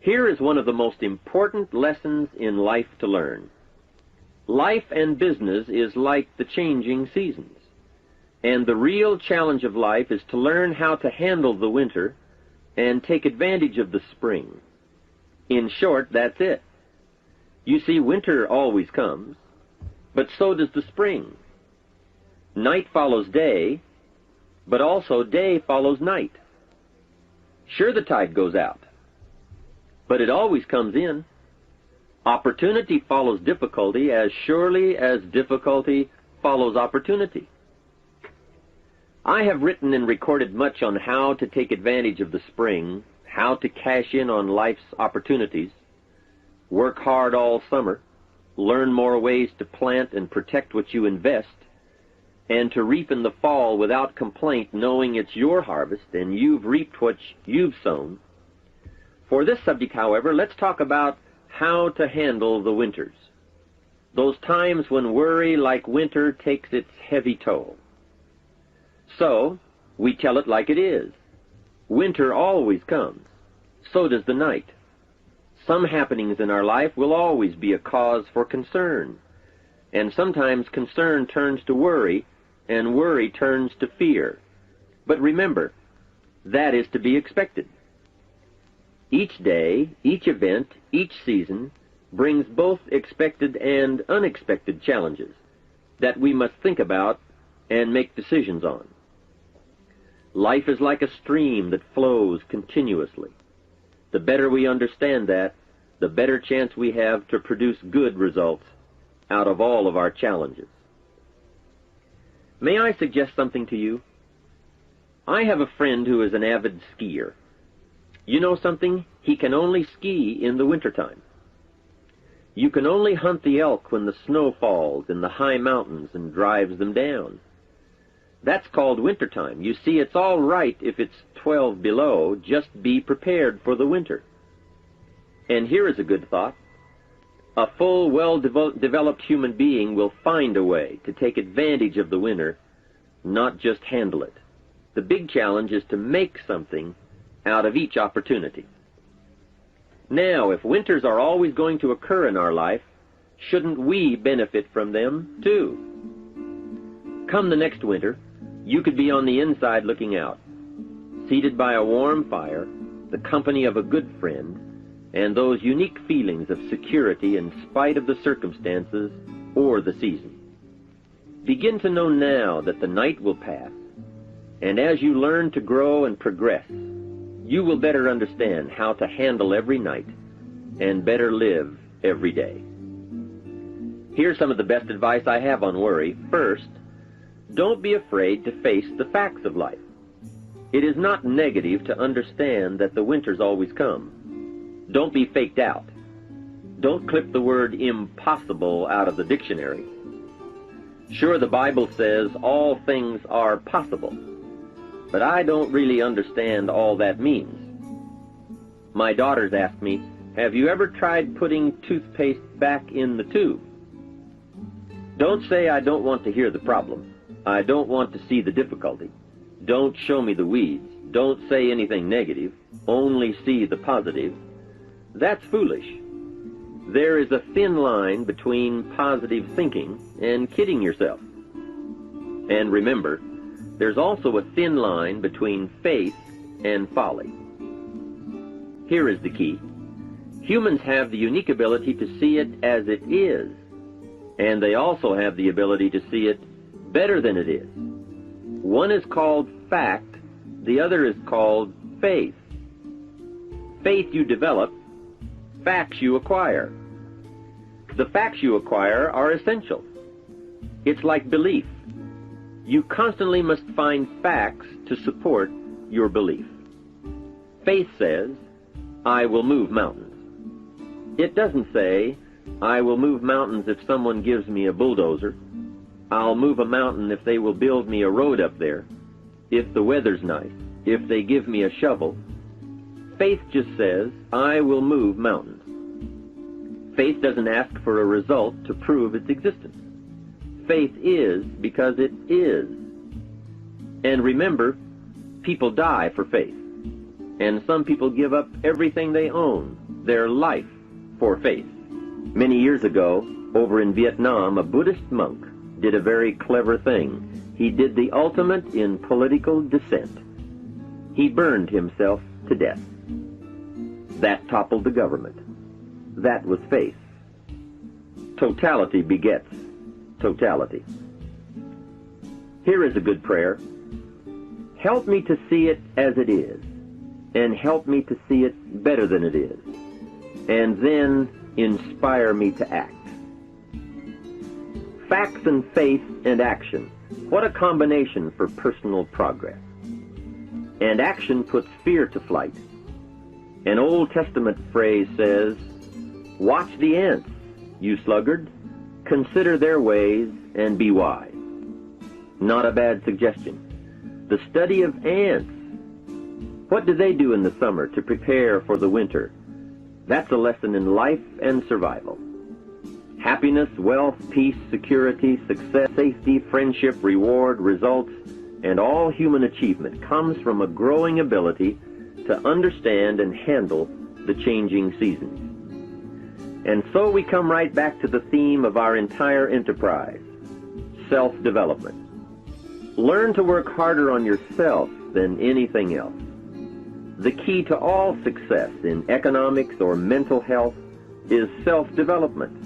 Here is one of the most important lessons in life to learn. Life and business is like the changing seasons, and the real challenge of life is to learn how to handle the winter and take advantage of the spring. In short, that's it. You see, winter always comes, but so does the spring. Night follows day, but also day follows night. Sure, the tide goes out, but it always comes in. Opportunity follows difficulty as surely as difficulty follows opportunity. I have written and recorded much on how to take advantage of the spring, how to cash in on life's opportunities, work hard all summer, learn more ways to plant and protect what you invest, and to reap in the fall without complaint, knowing it's your harvest and you've reaped what you've sown. For this subject, however, let's talk about how to handle the winters, those times when worry like winter takes its heavy toll. So, we tell it like it is. Winter always comes. So does the night. Some happenings in our life will always be a cause for concern, and sometimes concern turns to worry, and worry turns to fear. But remember, that is to be expected. Each day, each event, each season brings both expected and unexpected challenges that we must think about and make decisions on. Life is like a stream that flows continuously. The better we understand that, the better chance we have to produce good results out of all of our challenges. May I suggest something to you? I have a friend who is an avid skier. You know something? He can only ski in the wintertime. You can only hunt the elk when the snow falls in the high mountains and drives them down. That's called wintertime. You see, it's all right if it's 12 below. Just be prepared for the winter. And here is a good thought. A full, well-developed human being will find a way to take advantage of the winter, not just handle it. The big challenge is to make something out of each opportunity. Now, if winters are always going to occur in our life, shouldn't we benefit from them too? Come the next winter, you could be on the inside looking out, seated by a warm fire, the company of a good friend, and those unique feelings of security in spite of the circumstances or the season. Begin to know now that the night will pass, and as you learn to grow and progress, you will better understand how to handle every night and better live every day. Here's some of the best advice I have on worry. First, don't be afraid to face the facts of life. It is not negative to understand that the winters always come. Don't be faked out. Don't clip the word impossible out of the dictionary. Sure, the Bible says all things are possible, but I don't really understand all that means. My daughters ask me, have you ever tried putting toothpaste back in the tube? Don't say I don't want to hear the problem. I don't want to see the difficulty. Don't show me the weeds. Don't say anything negative. Only see the positive. That's foolish. There is a thin line between positive thinking and kidding yourself. And remember, there's also a thin line between faith and folly. Here is the key. Humans have the unique ability to see it as it is, and they also have the ability to see it better than it is. One is called fact, the other is called faith. Faith you develop, facts you acquire. The facts you acquire are essential. It's like belief. You constantly must find facts to support your belief. Faith says, I will move mountains. It doesn't say, I will move mountains if someone gives me a bulldozer. I'll move a mountain if they will build me a road up there, if the weather's nice, if they give me a shovel. Faith just says, I will move mountains. Faith doesn't ask for a result to prove its existence. Faith is because it is. And remember, people die for faith. And some people give up everything they own. their life for faith. Many years ago, over in Vietnam, a Buddhist monk did a very clever thing. He did the ultimate in political dissent. He burned himself to death. That toppled the government. That was faith. Totality begets totality. Here is a good prayer. Help me to see it as it is, and help me to see it better than it is, and then inspire me to act. Facts and faith and action. What a combination for personal progress. And action puts fear to flight. An Old Testament phrase says, "Watch the ants, you sluggard. Consider their ways and be wise." Not a bad suggestion. The study of ants. What do they do in the summer to prepare for the winter? That's a lesson in life and survival. Happiness, wealth, peace, security, success, safety, friendship, reward, results, and all human achievement comes from a growing ability to understand and handle the changing seasons. And so we come right back to the theme of our entire enterprise, self-development. Learn to work harder on yourself than anything else. The key to all success in economics or mental health is self-development.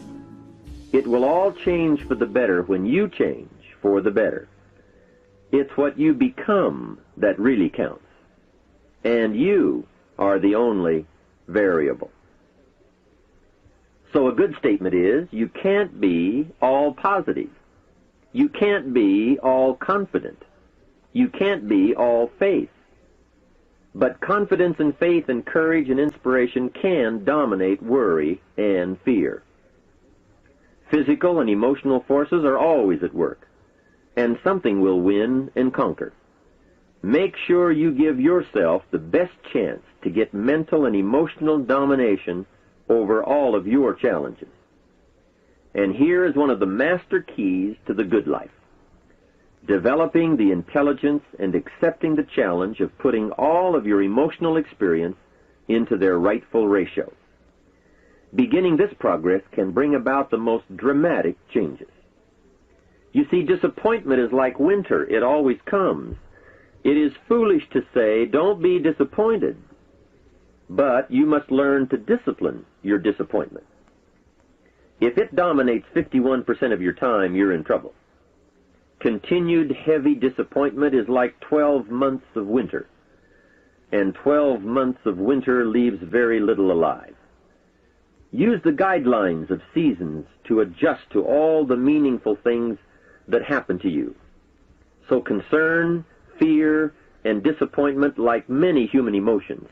It will all change for the better when you change for the better. It's what you become that really counts. And you are the only variable. So a good statement is, you can't be all positive. You can't be all confident. You can't be all faith. But confidence and faith and courage and inspiration can dominate worry and fear. Physical and emotional forces are always at work, and something will win and conquer. Make sure you give yourself the best chance to get mental and emotional domination over all of your challenges. And here is one of the master keys to the good life. Developing the intelligence and accepting the challenge of putting all of your emotional experience into their rightful ratio. Beginning this progress can bring about the most dramatic changes. You see, disappointment is like winter. It always comes. It is foolish to say, "Don't be disappointed." But you must learn to discipline your disappointment. If it dominates 51% of your time, you're in trouble. Continued heavy disappointment is like 12 months of winter, and 12 months of winter leaves very little alive. Use the guidelines of seasons to adjust to all the meaningful things that happen to you. So concern, fear, and disappointment, like many human emotions,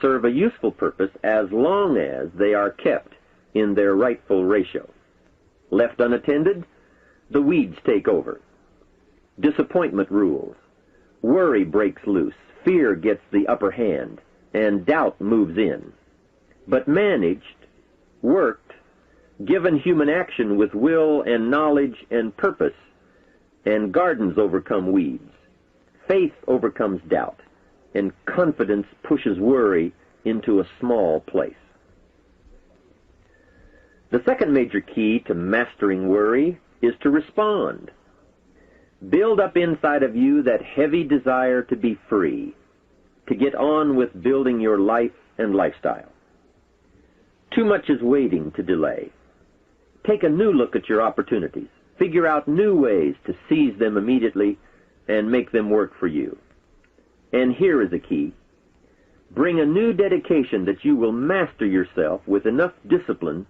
serve a useful purpose as long as they are kept in their rightful ratio. Left unattended, the weeds take over. Disappointment rules. Worry breaks loose. Fear gets the upper hand, and doubt moves in. But managed, worked, given human action with will and knowledge and purpose, and gardens overcome weeds. Faith overcomes doubt, and confidence pushes worry into a small place. The second major key to mastering worry is to respond. Build up inside of you that heavy desire to be free, to get on with building your life and lifestyle. Too much is waiting to delay. Take a new look at your opportunities. Figure out new ways to seize them immediately and make them work for you. And here is a key. Bring a new dedication that you will master yourself with enough discipline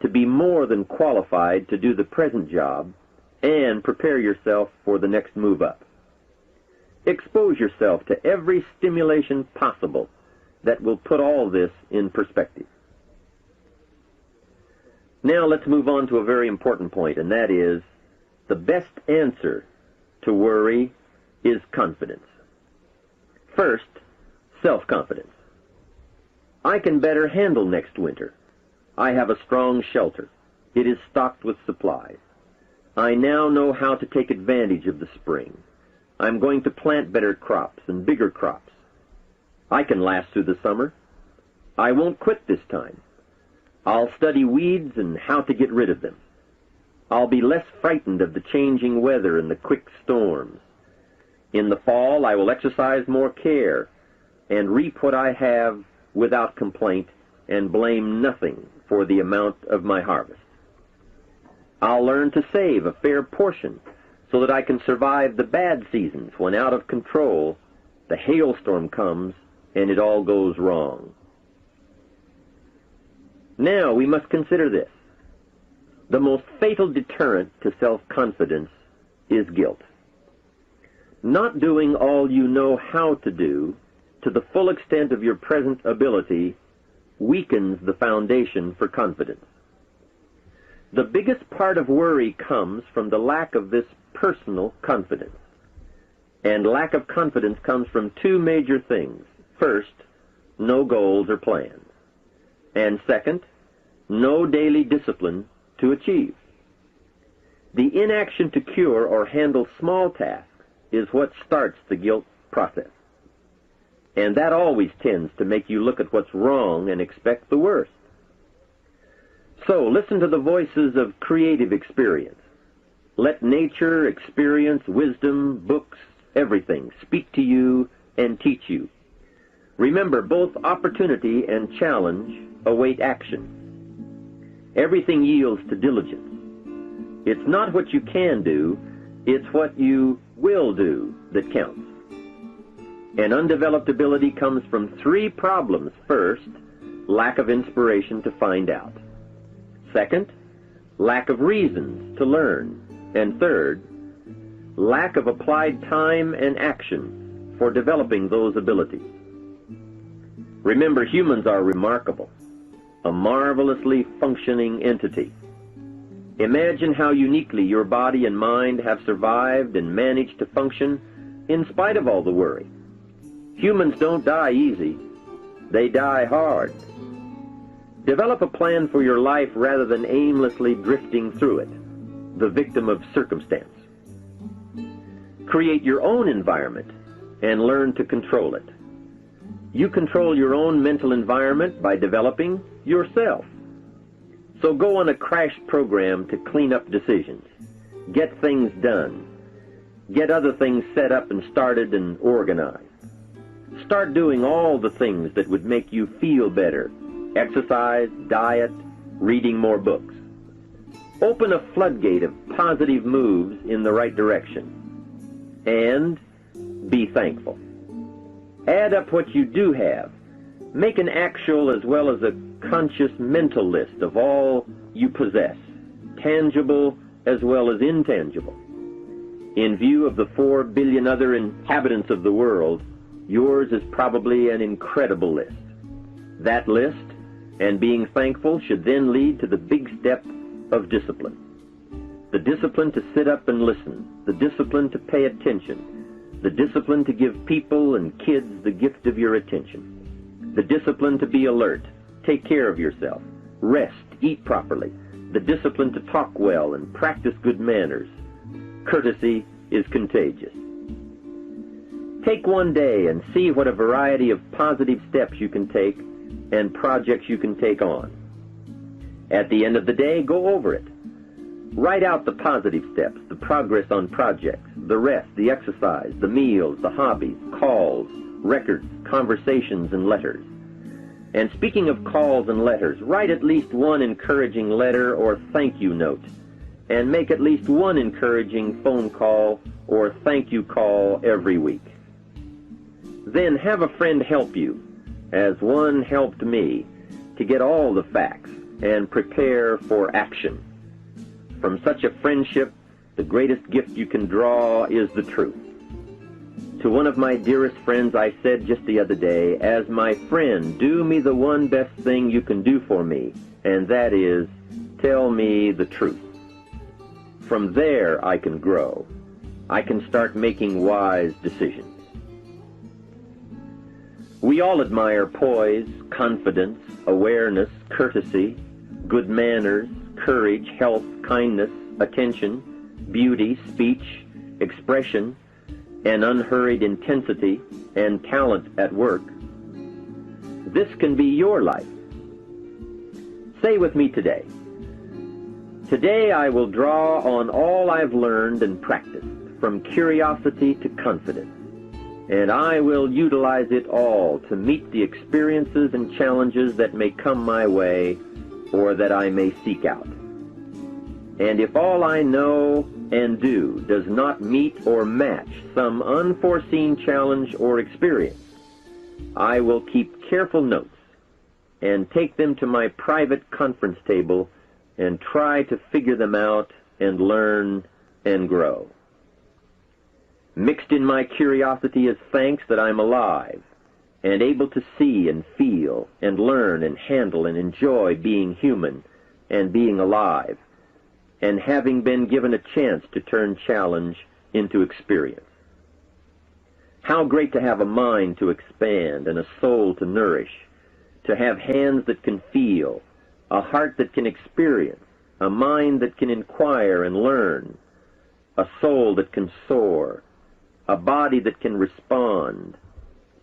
to be more than qualified to do the present job and prepare yourself for the next move up. Expose yourself to every stimulation possible that will put all this in perspective. Now let's move on to a very important point, and that is the best answer to worry is confidence. First, self-confidence. I can better handle next winter. I have a strong shelter. It is stocked with supplies. I now know how to take advantage of the spring. I'm going to plant better crops and bigger crops. I can last through the summer. I won't quit this time. I'll study weeds and how to get rid of them. I'll be less frightened of the changing weather and the quick storms. In the fall, I will exercise more care and reap what I have without complaint and blame nothing for the amount of my harvest. I'll learn to save a fair portion so that I can survive the bad seasons when out of control the hailstorm comes and it all goes wrong. Now we must consider this. The most fatal deterrent to self-confidence is guilt. Not doing all you know how to do to the full extent of your present ability weakens the foundation for confidence. The biggest part of worry comes from the lack of this personal confidence. And lack of confidence comes from two major things. First, no goals or plans. And second, no daily discipline to achieve. The inaction to cure or handle small tasks is what starts the guilt process. And that always tends to make you look at what's wrong and expect the worst. So listen to the voices of creative experience. Let nature, experience, wisdom, books, everything speak to you and teach you. Remember, both opportunity and challenge await action. Everything yields to diligence. It's not what you can do, it's what you will do that counts. And undeveloped ability comes from three problems. First, lack of inspiration to find out. Second, lack of reasons to learn. And third, lack of applied time and action for developing those abilities. Remember, humans are remarkable, a marvelously functioning entity. Imagine how uniquely your body and mind have survived and managed to function in spite of all the worry. Humans don't die easy. They die hard. Develop a plan for your life rather than aimlessly drifting through it, the victim of circumstance. Create your own environment and learn to control it. You control your own mental environment by developing yourself. So go on a crash program to clean up decisions. Get things done. Get other things set up and started and organized. Start doing all the things that would make you feel better. Exercise, diet, reading more books. Open a floodgate of positive moves in the right direction. And be thankful. Add up what you do have. Make an actual as well as a conscious mental list of all you possess, tangible as well as intangible. In view of the 4 billion other inhabitants of the world, yours is probably an incredible list. That list and being thankful should then lead to the big step of discipline. The discipline to sit up and listen, the discipline to pay attention, the discipline to give people and kids the gift of your attention, the discipline to be alert, take care of yourself, rest, eat properly, the discipline to talk well and practice good manners. Courtesy is contagious. Take one day and see what a variety of positive steps you can take and projects you can take on. At the end of the day, go over it. Write out the positive steps, the progress on projects, the rest, the exercise, the meals, the hobbies, calls, records, conversations, and letters. And speaking of calls and letters, write at least one encouraging letter or thank you note, and make at least one encouraging phone call or thank you call every week. Then have a friend help you, as one helped me, to get all the facts and prepare for action. From such a friendship, the greatest gift you can draw is the truth. To one of my dearest friends I said just the other day, as my friend, do me the one best thing you can do for me, and that is, tell me the truth. From there I can grow. I can start making wise decisions. We all admire poise, confidence, awareness, courtesy, good manners, courage, health, kindness, attention, beauty, speech, expression, and unhurried intensity, and talent at work. This can be your life. Say with me today, today I will draw on all I've learned and practiced, from curiosity to confidence, and I will utilize it all to meet the experiences and challenges that may come my way or that I may seek out. And if all I know and do does not meet or match some unforeseen challenge or experience, I will keep careful notes and take them to my private conference table and try to figure them out and learn and grow. Mixed in my curiosity is thanks that I'm alive and able to see and feel and learn and handle and enjoy being human and being alive, and having been given a chance to turn challenge into experience. How great to have a mind to expand and a soul to nourish, to have hands that can feel, a heart that can experience, a mind that can inquire and learn, a soul that can soar, a body that can respond,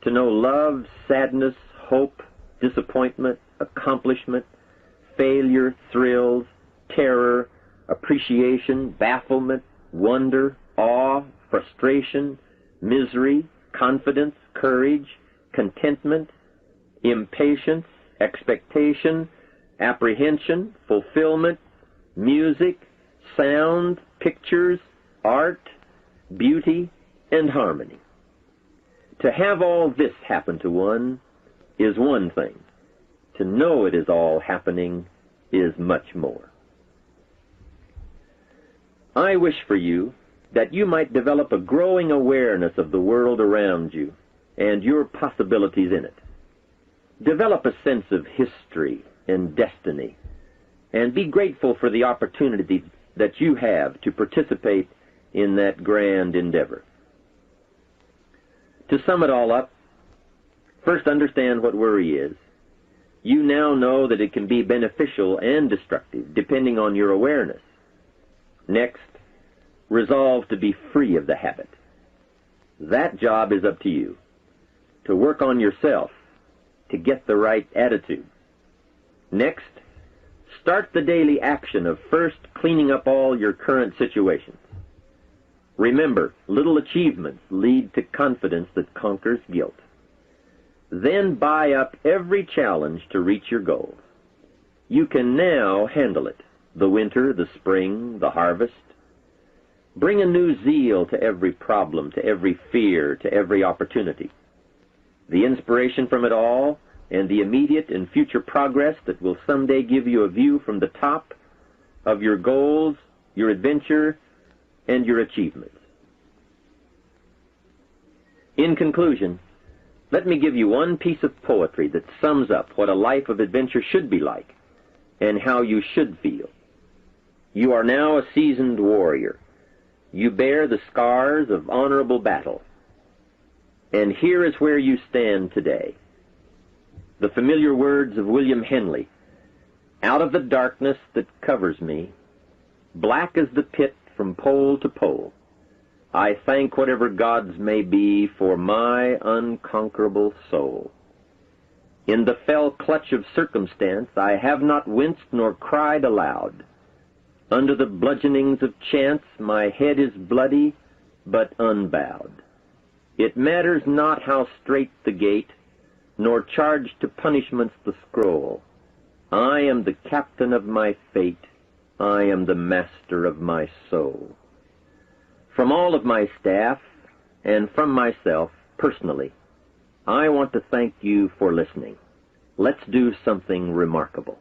to know love, sadness, hope, disappointment, accomplishment, failure, thrills, terror, appreciation, bafflement, wonder, awe, frustration, misery, confidence, courage, contentment, impatience, expectation, apprehension, fulfillment, music, sound, pictures, art, beauty, and harmony. To have all this happen to one is one thing. To know it is all happening is much more. I wish for you that you might develop a growing awareness of the world around you and your possibilities in it. Develop a sense of history and destiny, and be grateful for the opportunity that you have to participate in that grand endeavor. To sum it all up, first understand what worry is. You now know that it can be beneficial and destructive depending on your awareness. Next, resolve to be free of the habit. That job is up to you, to work on yourself, to get the right attitude. Next, start the daily action of first cleaning up all your current situations. Remember, little achievements lead to confidence that conquers guilt. Then buy up every challenge to reach your goals. You can now handle it, the winter, the spring, the harvest. Bring a new zeal to every problem, to every fear, to every opportunity. The inspiration from it all and the immediate and future progress that will someday give you a view from the top of your goals, your adventure, and your achievements. In conclusion, let me give you one piece of poetry that sums up what a life of adventure should be like and how you should feel. You are now a seasoned warrior. You bear the scars of honorable battle. And here is where you stand today. The familiar words of William Henley, "Out of the darkness that covers me, black as the pit from pole to pole, I thank whatever gods may be for my unconquerable soul. In the fell clutch of circumstance I have not winced nor cried aloud. Under the bludgeonings of chance my head is bloody but unbowed. It matters not how strait the gate, nor charged to punishments the scroll. I am the captain of my fate, I am the master of my soul." From all of my staff and from myself personally, I want to thank you for listening. Let's do something remarkable.